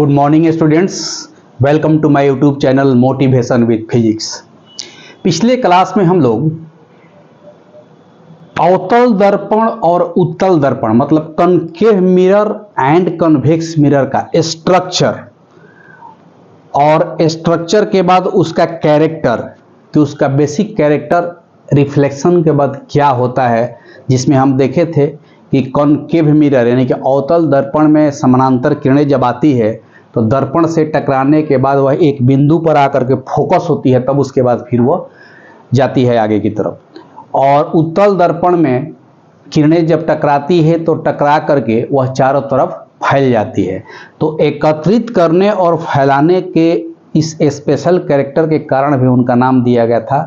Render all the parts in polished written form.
Good morning students, welcome to my YouTube channel motivation with physics. पिछले class में हम लोग अवतल दर्पण और उत्तल दर्पण मतलब concave mirror and convex mirror का स्ट्रक्चर और स्ट्रक्चर के बाद उसका कैरेक्टर कि उसका बेसिक कैरेक्टर रिफ्लेक्शन के बाद क्या होता है, जिसमें हम देखे थे कि कॉनकेव मिरर यानी कि अवतल दर्पण में समानांतर किरणें जब आती है तो दर्पण से टकराने के बाद वह एक बिंदु पर आकर के फोकस होती है, तब उसके बाद फिर वह जाती है आगे की तरफ। और उत्तल दर्पण में किरणें जब टकराती है तो टकरा करके वह चारों तरफ फैल जाती है। तो एकत्रित करने और फैलाने के इस स्पेशल कैरेक्टर के कारण भी उनका नाम दिया गया था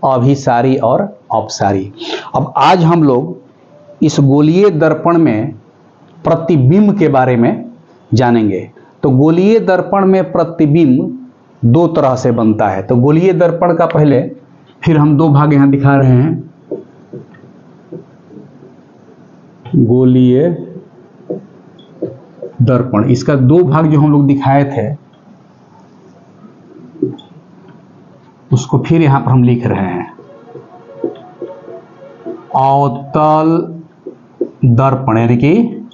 अभिसारी और अपसारी। अब आज हम लोग इस गोलीय दर्पण में प्रतिबिंब के बारे में जानेंगे। तो गोलीय दर्पण में प्रतिबिंब दो तरह से बनता है। तो गोलीय दर्पण का पहले फिर हम दो भाग यहां दिखा रहे हैं। गोलीय दर्पण, इसका दो भाग जो हम लोग दिखाए थे उसको फिर यहां पर हम लिख रहे हैं। अवतल दर्पण यानी कि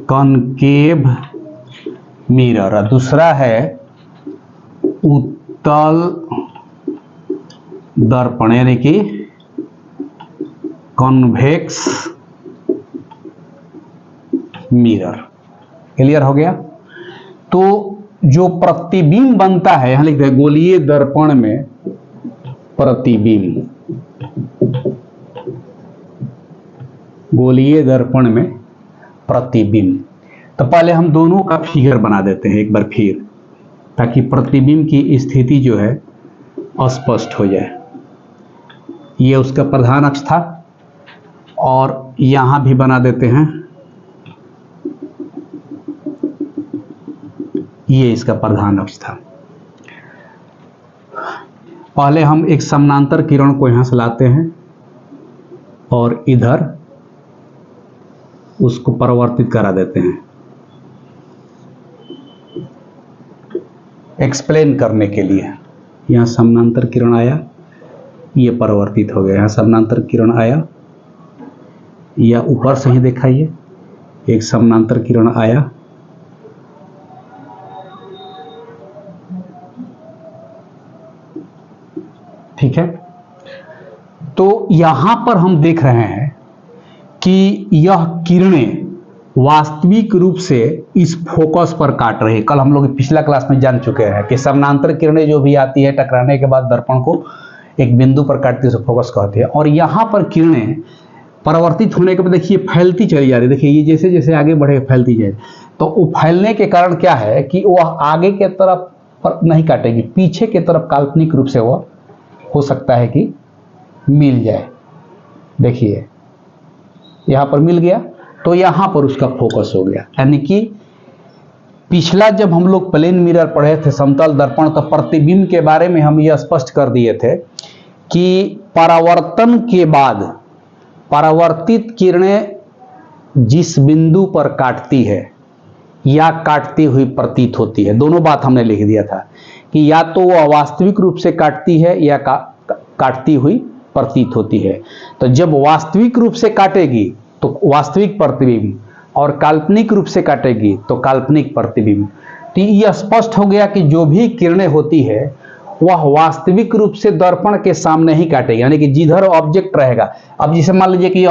कॉनकेव मिरर, और दूसरा है उत्तल दर्पण यानी कि कॉन्वेक्स मिरर। क्लियर हो गया? तो जो प्रतिबिंब बनता है, यहां लिखते हैं गोलीय दर्पण में प्रतिबिंब, गोलीय दर्पण में प्रतिबिंब। तो पहले हम दोनों का फिगर बना देते हैं एक बार फिर, ताकि प्रतिबिंब की स्थिति जो है स्पष्ट हो जाए। ये उसका प्रधान अक्ष था और यहां भी बना देते हैं, ये इसका प्रधान अक्ष था। पहले हम एक समानांतर किरण को यहां से लाते हैं और इधर उसको परिवर्तित करा देते हैं एक्सप्लेन करने के लिए। यहां समानांतर किरण आया, ये परिवर्तित हो गया। यहां समानांतर किरण आया, या ऊपर से ही दिखाइए, एक समानांतर किरण आया, ठीक है। तो यहां पर हम देख रहे हैं कि यह किरणें वास्तविक रूप से इस फोकस पर काट रही है। कल हम लोग पिछला क्लास में जान चुके हैं कि समानांतर किरणें जो भी आती है टकराने के बाद दर्पण को एक बिंदु पर काटती है, उसे फोकस कहते हैं। और यहां पर किरणें परिवर्तित होने के बाद देखिए फैलती चली जा रही है। देखिए ये जैसे जैसे आगे बढ़े फैलती जाए, तो वो फैलने के कारण क्या है कि वह आगे के तरफ पर नहीं काटेगी, पीछे के तरफ काल्पनिक रूप से वह हो सकता है कि मिल जाए। देखिए यहां पर मिल गया, तो यहां पर उसका फोकस हो गया। यानी कि पिछला जब हम लोग प्लेन मिरर पढ़े थे समतल दर्पण, तो प्रतिबिंब के बारे में हम यह स्पष्ट कर दिए थे कि परावर्तन के बाद परावर्तित किरणें जिस बिंदु पर काटती है या काटती हुई प्रतीत होती है, दोनों बात हमने लिख दिया था कि या तो वह वास्तविक रूप से काटती है या काटती हुई प्रतीत होती है। तो जब वास्तविक रूप से काटेगी तो वास्तविक प्रतिबिंब, और काल्पनिक रूप से काटेगी तो काल्पनिक प्रतिबिंब। तो यह स्पष्ट हो गया कि जो भी किरणें होती है वह वास्तविक रूप से दर्पण के सामने ही काटेगी, यानी कि जिधर ऑब्जेक्ट रहेगा। अब जैसे मान लीजिए कि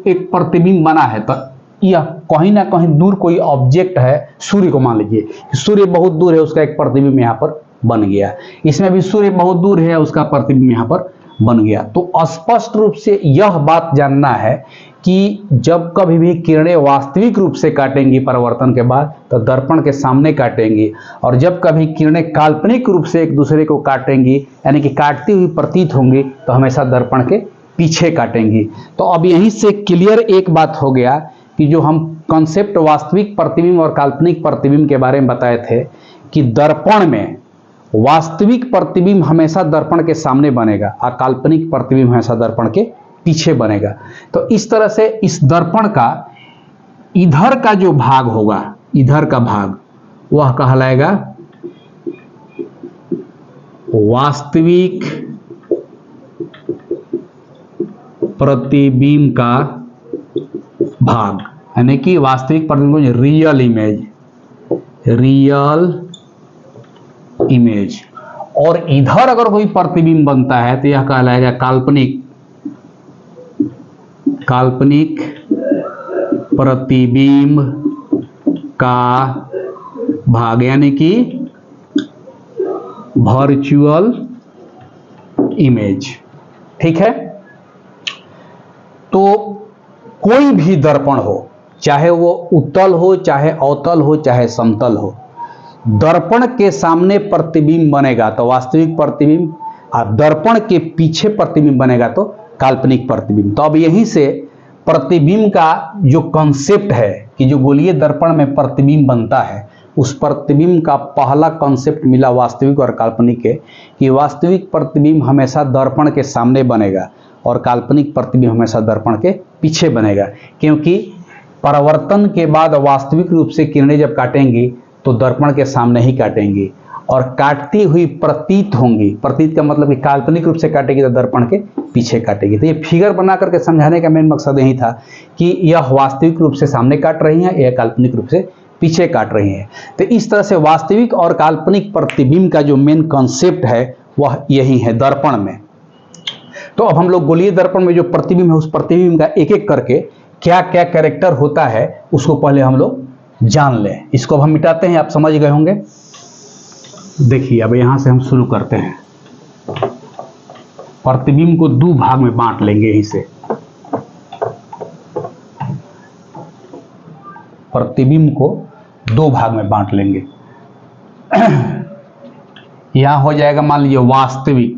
एक प्रतिबिंब बना है, तो यह कहीं ना कहीं दूर कोई ऑब्जेक्ट है, सूर्य को मान लीजिए, सूर्य बहुत दूर है, उसका एक प्रतिबिंब यहाँ पर बन गया। इसमें भी सूर्य बहुत दूर है, उसका प्रतिबिंब यहाँ पर बन गया। तो स्पष्ट रूप से यह बात जानना है कि जब कभी भी किरणें वास्तविक रूप से काटेंगी परिवर्तन के बाद तो दर्पण के सामने काटेंगी, और जब कभी किरणें काल्पनिक रूप से एक दूसरे को काटेंगी यानी कि काटती हुई प्रतीत होंगी तो हमेशा दर्पण के पीछे काटेंगी। तो अब यहीं से क्लियर एक बात हो गया कि जो हम कॉन्सेप्ट वास्तविक प्रतिबिंब और काल्पनिक प्रतिबिंब के बारे में बताए थे कि दर्पण में वास्तविक प्रतिबिंब हमेशा दर्पण के सामने बनेगा और काल्पनिक प्रतिबिंब हमेशा दर्पण के पीछे बनेगा। तो इस तरह से इस दर्पण का इधर का जो भाग होगा, इधर का भाग वह कहलाएगा वास्तविक प्रतिबिंब का भाग, यानी कि वास्तविक प्रतिबिंब रियल इमेज। और इधर अगर कोई प्रतिबिंब बनता है तो यह कहलाएगा काल्पनिक प्रतिबिंब का भाग, यानी कि वर्चुअल इमेज। ठीक है, तो कोई भी दर्पण हो, चाहे वो उत्तल हो, चाहे अवतल हो, चाहे समतल हो, दर्पण के सामने प्रतिबिंब बनेगा तो वास्तविक प्रतिबिंब, और दर्पण के पीछे प्रतिबिंब बनेगा तो काल्पनिक प्रतिबिंब। तो अब यहीं से प्रतिबिंब का जो कॉन्सेप्ट है कि जो गोलीय दर्पण में प्रतिबिंब बनता है, उस प्रतिबिंब का पहला कॉन्सेप्ट मिला वास्तविक और काल्पनिक के, कि वास्तविक प्रतिबिंब हमेशा दर्पण के सामने बनेगा और काल्पनिक प्रतिबिंब हमेशा दर्पण के पीछे बनेगा, क्योंकि परावर्तन के बाद वास्तविक रूप से किरणें जब काटेंगी तो दर्पण के सामने ही काटेंगी और काटती हुई प्रतीत होंगी। प्रतीत का मतलब कि काल्पनिक रूप से काटेगी तो दर्पण के पीछे काटेगी। तो ये फिगर बना करके समझाने का मेन मकसद यही था कि यह वास्तविक रूप से सामने काट रही हैं, यह काल्पनिक रूप से पीछे काट रही हैं। तो इस तरह से वास्तविक और काल्पनिक प्रतिबिंब का जो मेन कॉन्सेप्ट है वह यही है दर्पण में। तो अब हम लोग गोलीय दर्पण में जो प्रतिबिंब है उस प्रतिबिंब का एक एक करके क्या क्या कैरेक्टर होता है उसको पहले हम लोग जान लें। इसको अब हम मिटाते हैं, आप समझ गए होंगे। देखिए अब यहां से हम शुरू करते हैं। प्रतिबिंब को दो भाग में बांट लेंगे। यहीं से प्रतिबिंब को दो भाग में बांट लेंगे। यहां हो जाएगा मान लीजिए वास्तविक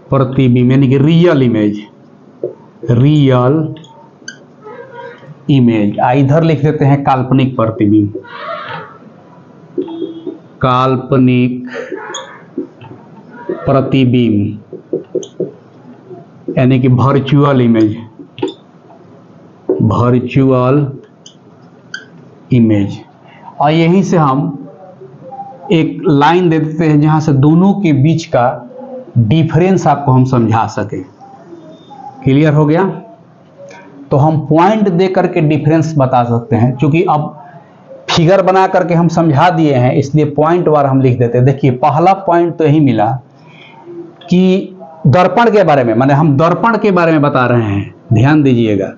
प्रतिबिंब, यानी कि रियल इमेज। इधर लिख देते हैं काल्पनिक प्रतिबिंब, काल्पनिक प्रतिबिंब यानी कि वर्चुअल इमेज। और यहीं से हम एक लाइन दे देते हैं जहां से दोनों के बीच का डिफरेंस आपको हम समझा सके। क्लियर हो गया? तो हम पॉइंट दे करके डिफरेंस बता सकते हैं। क्योंकि अब फिगर बना करके हम समझा दिए हैं, इसलिए पॉइंट वार हम लिख देते हैं। देखिए पहला पॉइंट तो यही मिला कि दर्पण के बारे में, माने हम दर्पण के बारे में बता रहे हैं। ध्यान दीजिएगा,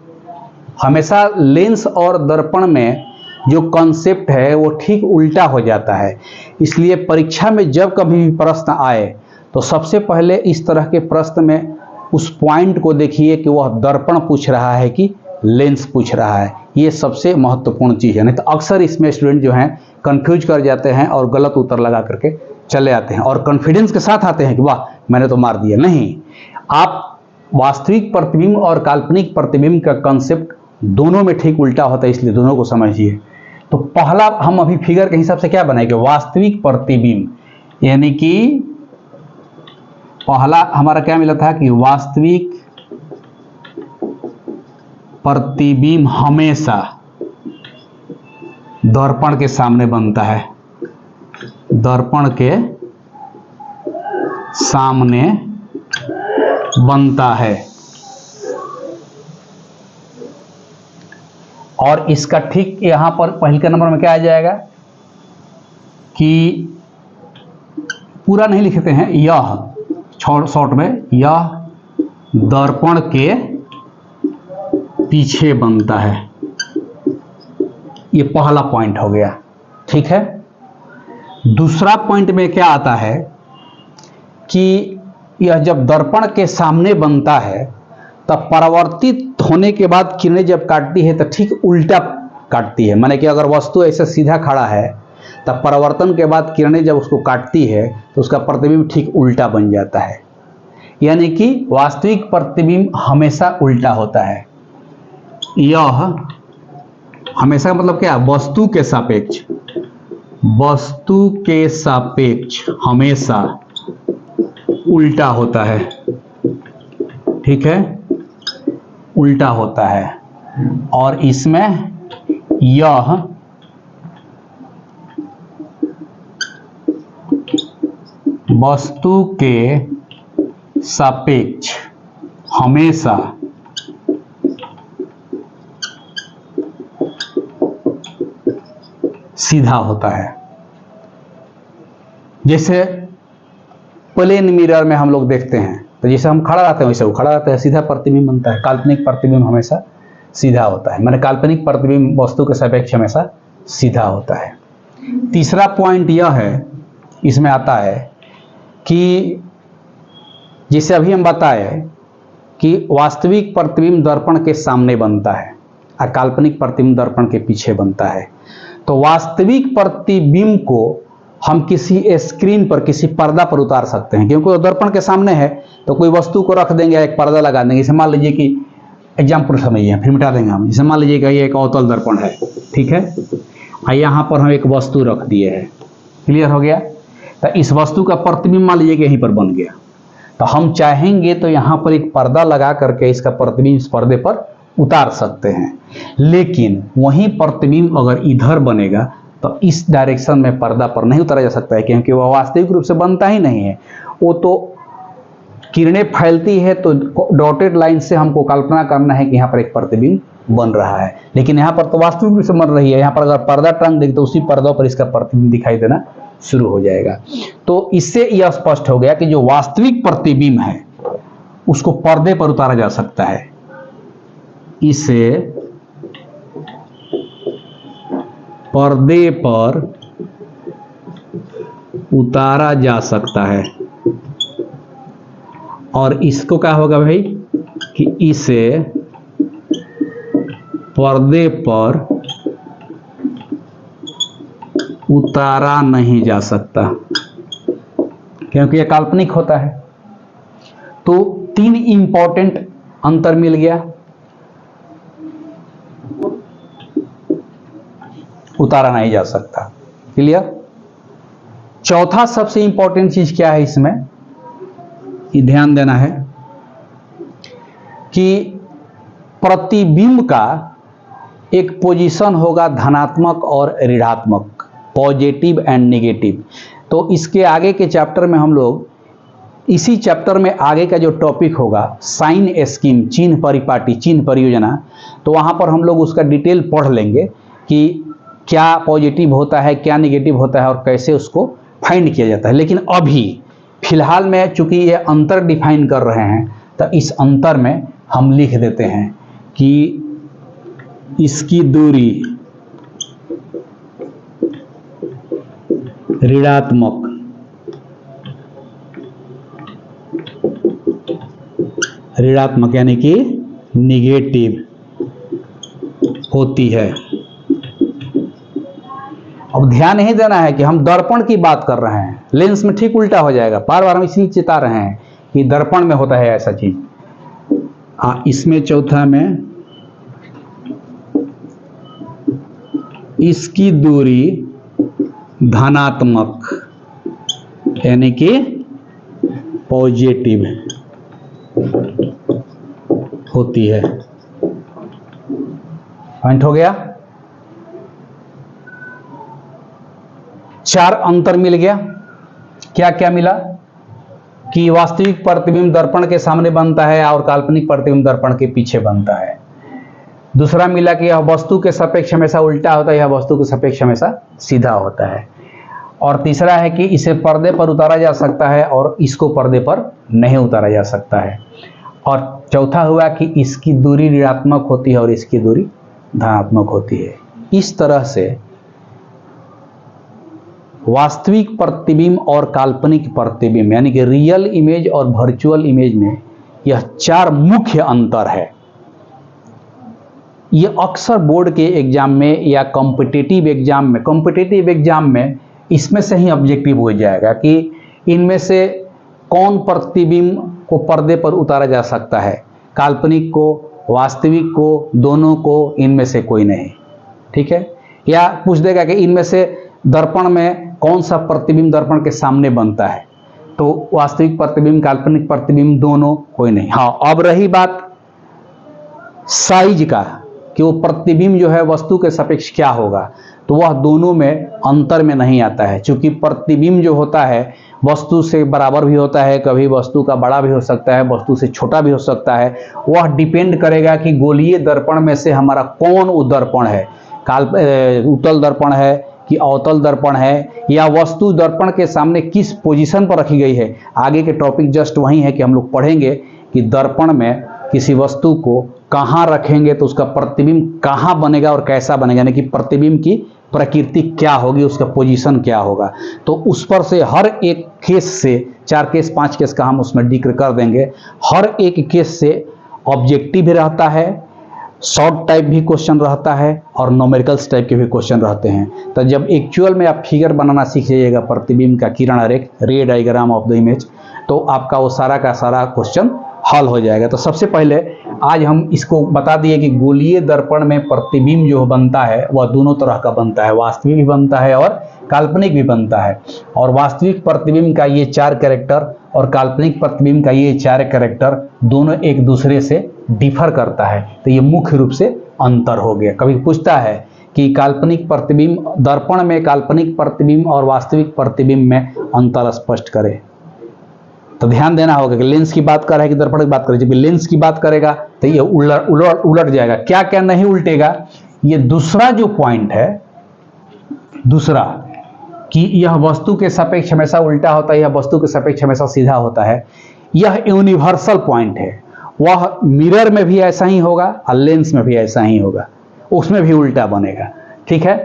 हमेशा लेंस और दर्पण में जो कॉन्सेप्ट है वो ठीक उल्टा हो जाता है। इसलिए परीक्षा में जब कभी भी प्रश्न आए तो सबसे पहले इस तरह के प्रश्न में उस पॉइंट को देखिए कि वह दर्पण पूछ रहा है कि लेंस पूछ रहा है। ये सबसे महत्वपूर्ण चीज़ है। नहीं तो अक्सर इसमें स्टूडेंट जो हैं कंफ्यूज कर जाते हैं और गलत उत्तर लगा करके चले आते हैं और कॉन्फिडेंस के साथ आते हैं कि वाह मैंने तो मार दिया। नहीं, आप वास्तविक प्रतिबिंब और काल्पनिक प्रतिबिंब का कॉन्सेप्ट दोनों में ठीक उल्टा होता है, इसलिए दोनों को समझिए। तो पहला हम अभी फिगर के हिसाब से क्या बनाएंगे, वास्तविक प्रतिबिंब, यानी कि पहला हमारा क्या मिला था कि वास्तविक प्रतिबिंब हमेशा दर्पण के सामने बनता है, दर्पण के सामने बनता है। और इसका ठीक यहां पर पहले के नंबर में क्या आ जाएगा कि पूरा नहीं लिखते हैं, यह शॉर्ट में यह दर्पण के पीछे बनता है। ये पहला पॉइंट हो गया। ठीक है, दूसरा पॉइंट में क्या आता है कि यह जब दर्पण के सामने बनता है तब परावर्तित होने के बाद किरणें जब काटती है तो ठीक उल्टा काटती है। माने कि अगर वस्तु ऐसे सीधा खड़ा है तब परावर्तन के बाद किरणें जब उसको काटती है तो उसका प्रतिबिंब ठीक उल्टा बन जाता है। यानी कि वास्तविक प्रतिबिंब हमेशा उल्टा होता है। यह हमेशा का मतलब क्या, वस्तु के सापेक्ष, वस्तु के सापेक्ष हमेशा उल्टा होता है। ठीक है, उल्टा होता है और इसमें यह वस्तु के सापेक्ष हमेशा सीधा होता है। जैसे प्लेन मिरर में हम लोग देखते हैं तो जैसे हम खड़ा रहते हैं वैसे वो खड़ा रहता है, सीधा प्रतिबिंब बनता है। काल्पनिक प्रतिबिंब हमेशा सीधा होता है, माने काल्पनिक प्रतिबिंब वस्तु के सापेक्ष हमेशा सीधा होता है। तीसरा पॉइंट यह है, इसमें आता है कि जैसे अभी हम बताए कि वास्तविक प्रतिबिंब दर्पण के सामने बनता है और काल्पनिक प्रतिबिंब दर्पण के पीछे बनता है। तो वास्तविक प्रतिबिंब को हम किसी स्क्रीन पर, किसी पर्दा पर उतार सकते हैं, क्योंकि वो दर्पण के सामने है तो कोई वस्तु को रख देंगे, एक पर्दा लगा देंगे। जैसे मान लीजिए कि एग्जाम्पल समझिए, फिर मिटा देंगे हम। जैसे मान लीजिए कि ये एक अवतल दर्पण है, ठीक है, और यहाँ पर हम एक वस्तु रख दिए है, क्लियर हो गया। तो इस वस्तु का प्रतिबिंब मान लीजिए कि यहीं पर बन गया, तो हम चाहेंगे तो यहाँ पर एक पर्दा लगा करके इसका प्रतिबिंब इस पर्दे पर उतार सकते हैं। लेकिन वही प्रतिबिंब अगर इधर बनेगा तो इस डायरेक्शन में पर्दा पर नहीं उतारा जा सकता है, क्योंकि वह वास्तविक रूप से बनता ही नहीं है। वो तो किरणें फैलती है तो डॉटेड लाइन से हमको कल्पना करना है कि यहाँ पर एक प्रतिबिंब बन रहा है, लेकिन यहाँ पर तो वास्तविक रूप से बन रही है। यहाँ पर अगर पर्दा टांग देंगे तो उसी पर्दों पर इसका प्रतिबिंब दिखाई देना शुरू हो जाएगा। तो इससे यह स्पष्ट हो गया कि जो वास्तविक प्रतिबिंब है उसको पर्दे पर उतारा जा सकता है, इसे पर्दे पर उतारा जा सकता है। और इसको क्या होगा भाई कि इसे पर्दे पर उतारा नहीं जा सकता, क्योंकि यह काल्पनिक होता है। तो तीन इंपॉर्टेंट अंतर मिल गया। उतारा नहीं जा सकता, क्लियर। चौथा सबसे इंपॉर्टेंट चीज क्या है इसमें, ये ध्यान देना है कि प्रतिबिंब का एक पोजीशन होगा धनात्मक और ऋणात्मक, पॉजिटिव एंड नेगेटिव। तो इसके आगे के चैप्टर में हम लोग, इसी चैप्टर में आगे का जो टॉपिक होगा साइन स्कीम, चिन्ह परिपाटी, चिन्ह परियोजना, तो वहां पर हम लोग उसका डिटेल पढ़ लेंगे कि क्या पॉजिटिव होता है, क्या नेगेटिव होता है और कैसे उसको फाइंड किया जाता है। लेकिन अभी फिलहाल में चूंकि ये अंतर डिफाइन कर रहे हैं तो इस अंतर में हम लिख देते हैं कि इसकी दूरी ऋणात्मक यानी कि निगेटिव होती है। अब ध्यान नहीं देना है कि हम दर्पण की बात कर रहे हैं, लेंस में ठीक उल्टा हो जाएगा। बार बार हम इसलिए चेता रहे हैं कि दर्पण में होता है ऐसा चीज। इसमें चौथा में इसकी दूरी धनात्मक यानी कि पॉजिटिव होती है। पॉइंट हो गया। चार अंतर मिल गया। क्या क्या मिला कि वास्तविक प्रतिबिंब दर्पण के सामने बनता है और काल्पनिक प्रतिबिंब दर्पण के पीछे बनता है। दूसरा मिला कि यह वस्तु के सापेक्ष हमेशा उल्टा होता है, यह वस्तु के सापेक्ष हमेशा सीधा होता है। और तीसरा है कि इसे पर्दे पर उतारा जा सकता है और इसको पर्दे पर नहीं उतारा जा सकता है। और चौथा हुआ कि इसकी दूरी ऋणात्मक होती है और इसकी दूरी धनात्मक होती है। इस तरह से वास्तविक प्रतिबिंब और काल्पनिक प्रतिबिंब यानी कि रियल इमेज और वर्चुअल इमेज में यह चार मुख्य अंतर है। ये अक्सर बोर्ड के एग्जाम में या कॉम्पिटिटिव एग्जाम में इसमें से ही ऑब्जेक्टिव हो जाएगा कि इनमें से कौन प्रतिबिंब को पर्दे पर उतारा जा सकता है, काल्पनिक को, वास्तविक को, दोनों को, इनमें से कोई नहीं। ठीक है। या पूछ देगा कि इनमें से दर्पण में कौन सा प्रतिबिंब दर्पण के सामने बनता है, तो वास्तविक प्रतिबिंब, काल्पनिक प्रतिबिंब, दोनों, कोई नहीं। हाँ, अब रही बात साइज का, कि वो प्रतिबिंब जो है वस्तु के सापेक्ष क्या होगा, तो वह दोनों में अंतर में नहीं आता है। क्योंकि प्रतिबिंब जो होता है वस्तु से बराबर भी होता है, कभी वस्तु का बड़ा भी हो सकता है, वस्तु से छोटा भी हो सकता है। वह डिपेंड करेगा कि गोलीय दर्पण में से हमारा कौन वो दर्पण है, उत्तल दर्पण है कि अवतल दर्पण है, या वस्तु दर्पण के सामने किस पोजीशन पर रखी गई है। आगे के टॉपिक जस्ट वही है कि हम लोग पढ़ेंगे कि दर्पण में किसी वस्तु को कहाँ रखेंगे तो उसका प्रतिबिंब कहाँ बनेगा और कैसा बनेगा, यानी कि प्रतिबिंब की प्रकृति क्या होगी, उसका पोजीशन क्या होगा। तो उस पर से हर एक केस से 4 केस 5 केस का हम उसमें जिक्र कर देंगे। हर एक केस से ऑब्जेक्टिव भी रहता है, शॉर्ट टाइप भी क्वेश्चन रहता है और न्यूमेरिकल्स टाइप के भी क्वेश्चन रहते हैं। तो जब एक्चुअल में आप फिगर बनाना सीख जाइएगा प्रतिबिंब का, किरण आरेख, रे डायग्राम ऑफ द इमेज, तो आपका वो सारा का सारा क्वेश्चन हल हो जाएगा। तो सबसे पहले आज हम इसको बता दिए कि गोलीय दर्पण में प्रतिबिंब जो बनता है वह दोनों तरह का बनता है, वास्तविक भी बनता है और काल्पनिक भी बनता है। और वास्तविक प्रतिबिंब का ये 4 कैरेक्टर और काल्पनिक प्रतिबिंब का ये 4 कैरेक्टर दोनों एक दूसरे से डिफर करता है। तो ये मुख्य रूप से अंतर हो गया। कभी पूछता है कि काल्पनिक प्रतिबिंब, दर्पण में काल्पनिक प्रतिबिंब और वास्तविक प्रतिबिंब में अंतर स्पष्ट करें, तो ध्यान देना होगा कि लेंस की बात कर रहा है कि दर्पण की बात कर रहा है। जब लेंस की बात करेगा तो ये उलट जाएगा। क्या क्या नहीं उल्टेगा, ये दूसरा जो पॉइंट है, दूसरा कि यह वस्तु के सापेक्ष हमेशा उल्टा होता है, यह वस्तु के सापेक्ष हमेशा सीधा होता है, यह यूनिवर्सल पॉइंट है। वह मिरर में भी ऐसा ही होगा और लेंस में भी ऐसा ही होगा, उसमें भी उल्टा बनेगा। ठीक है।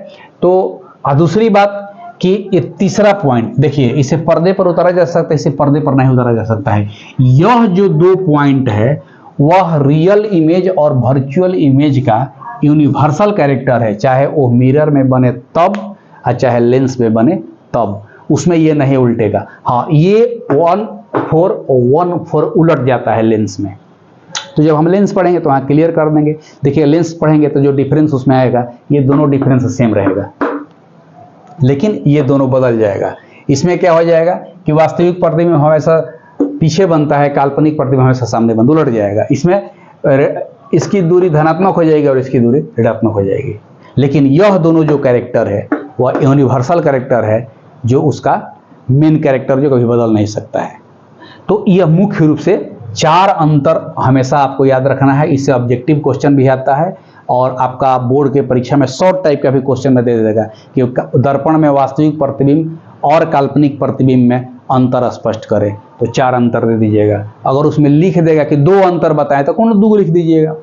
तो दूसरी बात कि ये तीसरा पॉइंट देखिए, इसे पर्दे पर उतारा जा सकता है, इसे पर्दे पर नहीं उतारा जा सकता है। यह जो 2 पॉइंट है वह रियल इमेज और वर्चुअल इमेज का यूनिवर्सल कैरेक्टर है, चाहे वो मिरर में बने तब और चाहे लेंस में बने तब, उसमें ये नहीं उल्टेगा। हाँ, ये 1/4 उलट जाता है लेंस में। तो जब हम लेंस पढ़ेंगे तो वहाँ क्लियर कर देंगे। देखिए लेंस पढ़ेंगे तो जो डिफरेंस उसमें आएगा, ये दोनों डिफरेंस सेम रहेगा, लेकिन ये दोनों बदल जाएगा। इसमें क्या हो जाएगा कि वास्तविक प्रतिबिंब हमेशा पीछे बनता है, काल्पनिक प्रतिबिंब हमेशा सामने बनता, उलट जाएगा। इसमें इसकी दूरी धनात्मक हो जाएगी और इसकी दूरी ऋणात्मक हो जाएगी। लेकिन यह दोनों जो कैरेक्टर है वह यूनिवर्सल कैरेक्टर है, जो उसका मेन कैरेक्टर जो कभी बदल नहीं सकता है। तो यह मुख्य रूप से 4 अंतर हमेशा आपको याद रखना है। इससे ऑब्जेक्टिव क्वेश्चन भी आता है और आपका बोर्ड के परीक्षा में शॉर्ट टाइप का भी क्वेश्चन में दे देगा कि दर्पण में वास्तविक प्रतिबिंब और काल्पनिक प्रतिबिंब में अंतर स्पष्ट करें, तो 4 अंतर दे दीजिएगा। अगर उसमें लिख देगा कि 2 अंतर बताएं तो कौन 2 लिख दीजिएगा।